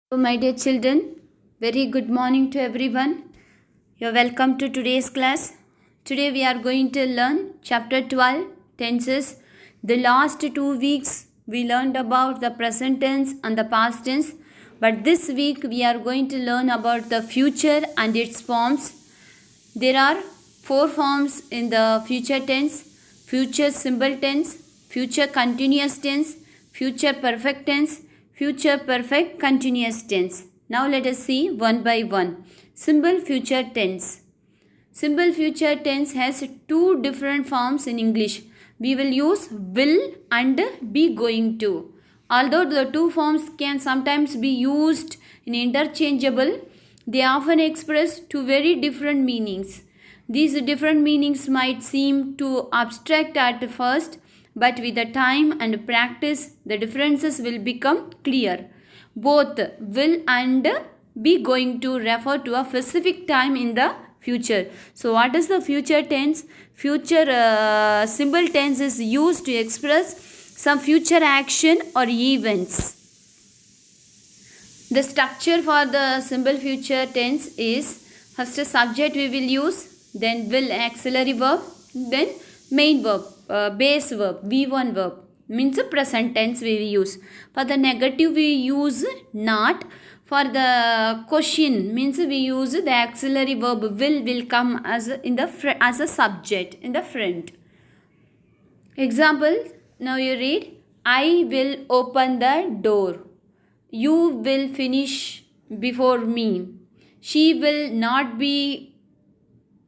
So, my dear children, very good morning to everyone. You're welcome to today's class. Today we are going to learn chapter 12 tenses. The last 2 weeks we learned about the present tense and the past tense, but this week we are going to learn about the future and its forms. There are 4 forms in the future tense: future simple tense, future continuous tense, future perfect tense, future perfect continuous tense. Now let us see one by one. Simple future tense. Simple future tense has 2 different forms in English. We will use will and be going to. Although the 2 forms can sometimes be used in interchangeable, they often express 2 very different meanings. These different meanings might seem too abstract at first, but with the time and practice, the differences will become clear. Both will and be going to refer to a specific time in the future. So, what is the future tense? Future simple tense is used to express some future action or events. The structure for the simple future tense is first a subject we will use, then will auxiliary verb, then main verb, base verb, V1 verb, means present tense we will use. For the negative we use not. For the question means we use the auxiliary verb will come as as a subject in the front. Example, now you read, I will open the door. You will finish before me. She will not be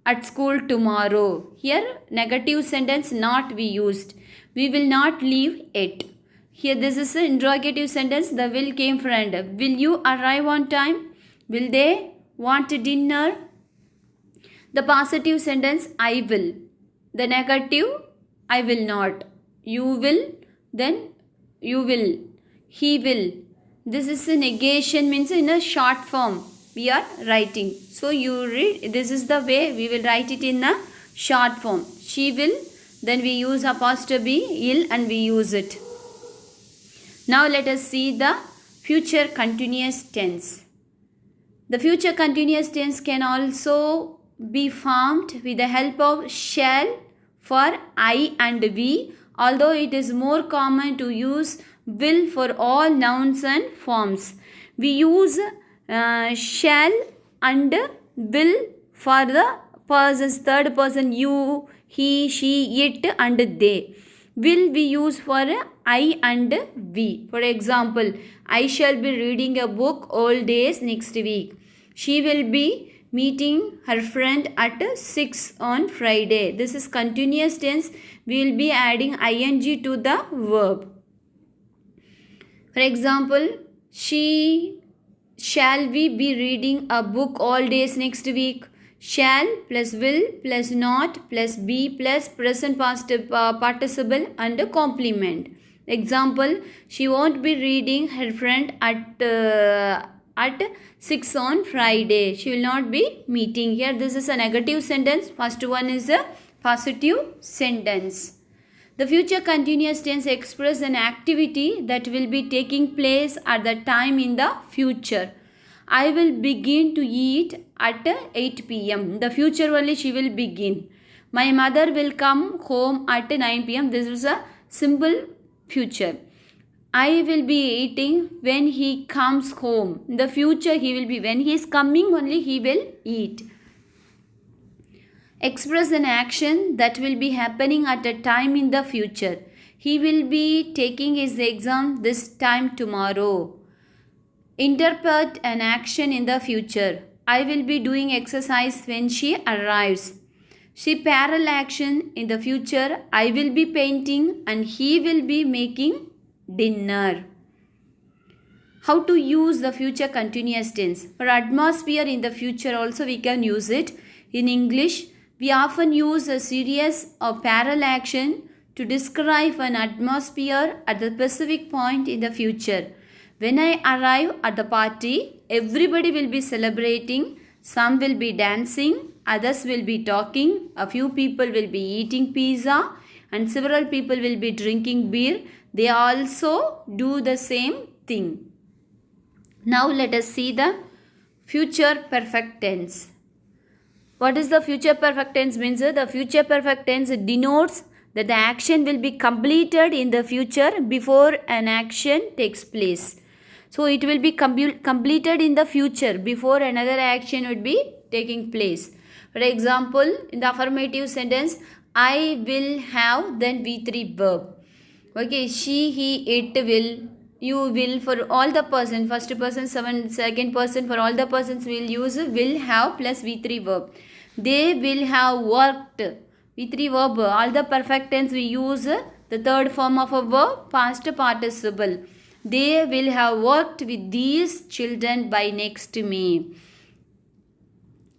at school tomorrow. Here, negative sentence not be used. We will not leave it. Here, this is an interrogative sentence. The will came friend. Will you arrive on time? Will they want dinner? The positive sentence, I will. The negative, I will not. You will, then you will. He will. This is a negation, means in a short form we are writing. So you read, this is the way we will write it in a short form. She will, then we use apostrophe ill and we use it. Now let us see the future continuous tense. The future continuous tense can also be formed with the help of shall for I and we, although it is more common to use will for all nouns and forms. We use shall and will for the persons, third person, you, he, she, it and they. Will we use for I and we. For example, I shall be reading a book all days next week. She will be meeting her friend at 6 on Friday. This is continuous tense. We will be adding ing to the verb. For example, shall we be reading a book all days next week? Shall plus will plus not plus be plus present past participle and complement. Example, she won't be reading her friend at 6 on Friday. She will not be meeting. Here this is a negative sentence. First one is a positive sentence. The future continuous tense expresses an activity that will be taking place at the time in the future. I will begin to eat at 8 p.m. The future only she will begin. My mother will come home at 9 p.m. This is a simple future. I will be eating when he comes home. In the future he will be, when he is coming only he will eat. Express an action that will be happening at a time in the future. He will be taking his exam this time tomorrow. Interpret an action in the future. I will be doing exercise when she arrives. She parallel action in the future. I will be painting and he will be making dinner. How to use the future continuous tense? For atmosphere in the future also we can use it. In English, we often use a series of parallel action to describe an atmosphere at the specific point in the future. When I arrive at the party, everybody will be celebrating. Some will be dancing, others will be talking, a few people will be eating pizza, and several people will be drinking beer. They also do the same thing. Now let us see the future perfect tense. What is the future perfect tense means? The future perfect tense denotes that the action will be completed in the future before an action takes place. So it will be completed in the future before another action would be taking place. For example, in the affirmative sentence, I will have, then V3 verb. Okay, she, he, it will, you will, for all the person, first person, second person, for all the persons will use will have plus V3 verb. They will have worked, V3 verb. All the perfect tense we use the third form of a verb, past participle. They will have worked with these children by next May.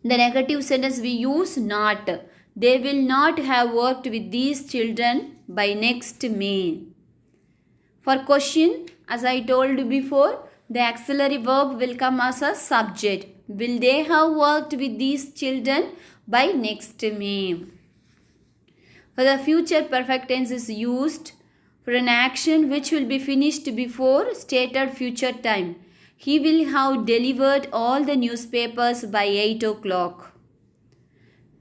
The negative sentence we use not. They will not have worked with these children by next May. For question, as I told before, the auxiliary verb will come as a subject. Will they have worked with these children by next May? For the future perfect tense is used for an action which will be finished before stated future time. He will have delivered all the newspapers by 8 o'clock.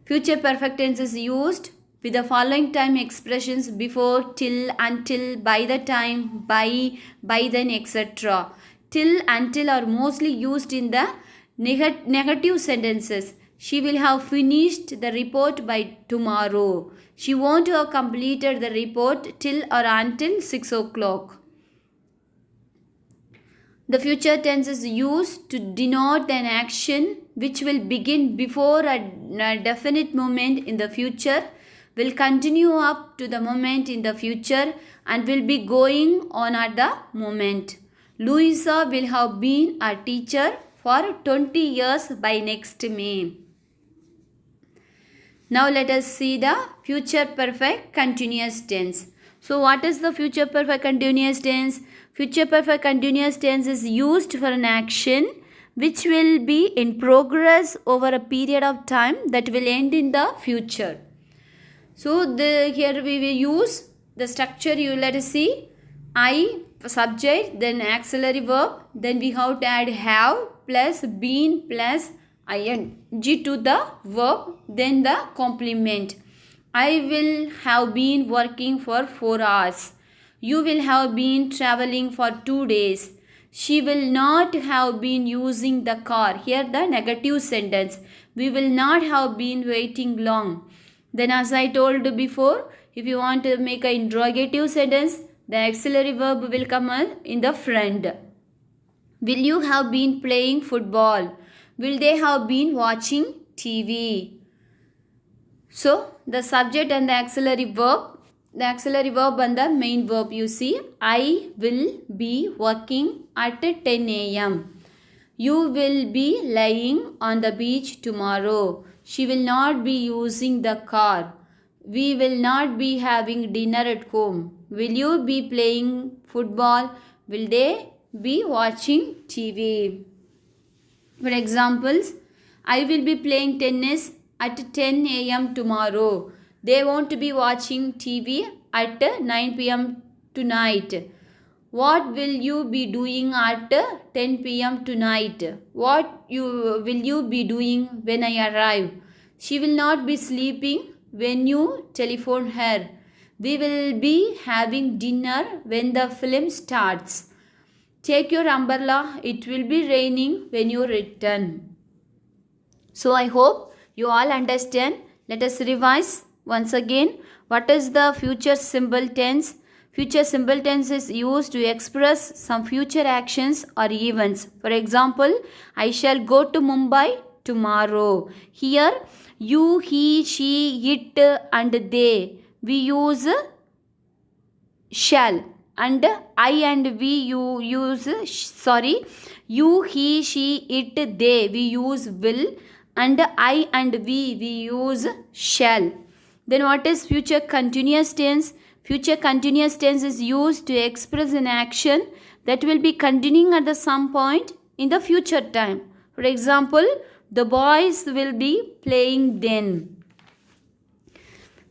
Future perfect tense is used with the following time expressions: before, till, until, by the time, by then, etc. Till, until are mostly used in the negative sentences. She will have finished the report by tomorrow. She won't have completed the report till or until 6 o'clock. The future tense is used to denote an action which will begin before a definite moment in the future, will continue up to the moment in the future, and will be going on at the moment. Louisa will have been a teacher for 20 years by next May. Now let us see the future perfect continuous tense. So what is the future perfect continuous tense? Future perfect continuous tense is used for an action which will be in progress over a period of time that will end in the future. So here we will use the structure. You let us see. I subject, then auxiliary verb, then we have to add have plus been plus ing to the verb, then the complement. I will have been working for 4 hours. You will have been traveling for 2 days. She will not have been using the car. Here the negative sentence. We will not have been waiting long. Then as I told before, if you want to make an interrogative sentence, the auxiliary verb will come in the front. Will you have been playing football? Will they have been watching TV? So, the subject and the auxiliary verb and the main verb you see. I will be working at 10 a.m. You will be lying on the beach tomorrow. She will not be using the car. We will not be having dinner at home. Will you be playing football? Will they be watching TV? For examples, I will be playing tennis at 10 a.m. tomorrow. They won't be watching TV at 9 p.m. tonight. What will you be doing at 10 p.m. tonight? What will you be doing when I arrive? She will not be sleeping when you telephone her. We will be having dinner when the film starts. Take your umbrella, it will be raining when you return. So I hope you all understand. Let us revise once again. What is the future simple tense? Future simple tense is used to express some future actions or events. For example, I shall go to Mumbai tomorrow. Here, you, he, she, it and they, we use shall. And I and we you use you, he, she, it, they, we use will, and I and we use shall. Then what is future continuous tense? Future continuous tense is used to express an action that will be continuing at some point in the future time. For example, the boys will be playing then.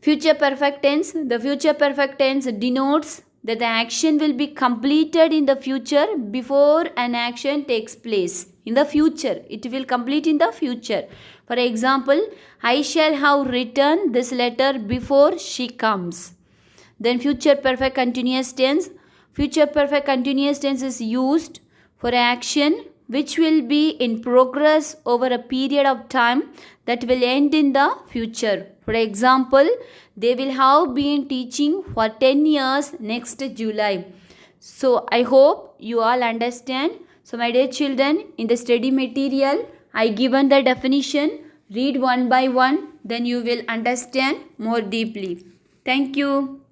Future perfect tense. The future perfect tense denotes that the action will be completed in the future before an action takes place. In the future, it will complete in the future. For example, I shall have written this letter before she comes. Then future perfect continuous tense. Future perfect continuous tense is used for action which will be in progress over a period of time that will end in the future. For example, they will have been teaching for 10 years next July. So I hope you all understand. So my dear children, in the study material, I given the definition. Read one by one, then you will understand more deeply. Thank you.